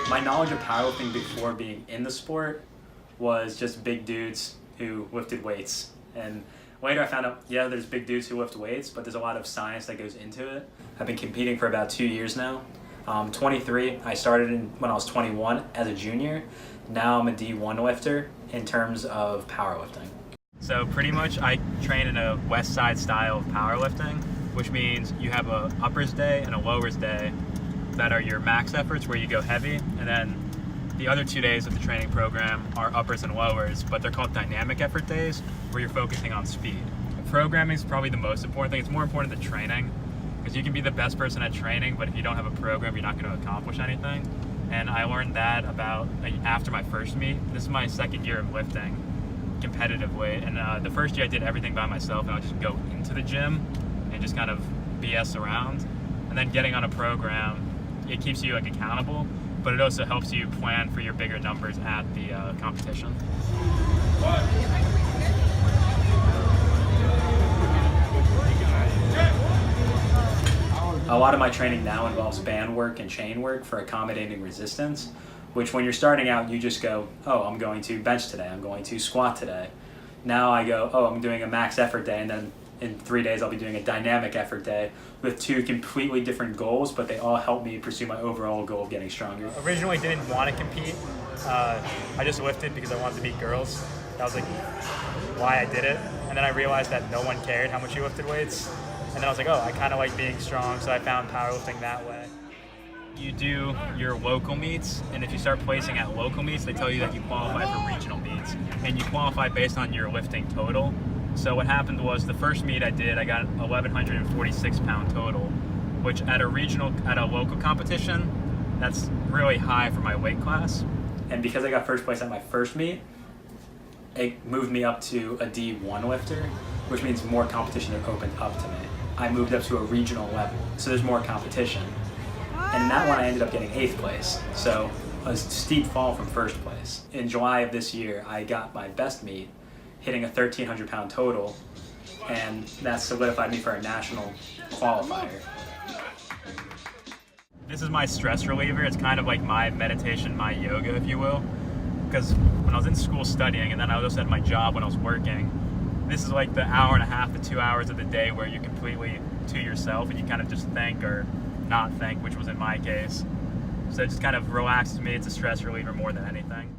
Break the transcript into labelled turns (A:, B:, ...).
A: My knowledge of powerlifting before being in the sport was just big dudes who lifted weights. And later I found out, yeah, there's big dudes who lift weights, but there's a lot of science that goes into it. I've been competing for about 2 years now. 23, I started when I was 21 as a junior. Now I'm a D1 lifter in terms of powerlifting. So pretty much I train in a west side style of powerlifting, which means you have a uppers day and a lowers day that are your max efforts where you go heavy, and then the other 2 days of the training program are uppers and lowers, but they're called dynamic effort days where you're focusing on speed. Programming is probably the most important thing. It's more important than training, because you can be the best person at training, but if you don't have a program, you're not going to accomplish anything. And I learned that about after my first meet. This is my second year of lifting competitively, and the first year I did everything by myself, and I would just go into the gym and just kind of BS around. And then getting on a program, it keeps you accountable, but it also helps you plan for your bigger numbers at the competition. A lot of my training now involves band work and chain work for accommodating resistance, which when you're starting out, you just go, oh, I'm going to bench today, I'm going to squat today. Now I go, oh, I'm doing a max effort day, and then in 3 days I'll be doing a dynamic effort day with 2 completely different goals, but they all help me pursue my overall goal of getting stronger. Originally didn't want to compete. I just lifted because I wanted to beat girls. That was like why I did it. And then I realized that no one cared how much you lifted weights. And then I was like, oh, I kind of like being strong, so I found powerlifting that way. You do your local meets, and if you start placing at local meets, they tell you that you qualify for regional meets, and you qualify based on your lifting total. So what happened was the first meet I did, I got 1,146 pound total, which at a local competition, that's really high for my weight class. And because I got first place at my first meet, it moved me up to a D1 lifter, which means more competition had opened up to me. I moved up to a regional level, so there's more competition. And in that one, I ended up getting 8th place, so a steep fall from first place. In July of this year, I got my best meet, hitting a 1,300 pound total, and that solidified me for a national qualifier. This is my stress reliever. It's kind of like my meditation, my yoga, if you will, because when I was in school studying, and then I also had my job when I was working, this is like the hour and a half to 2 hours of the day where you're completely to yourself and you kind of just think or not think, which was in my case. So it just kind of relaxes me. It's a stress reliever more than anything.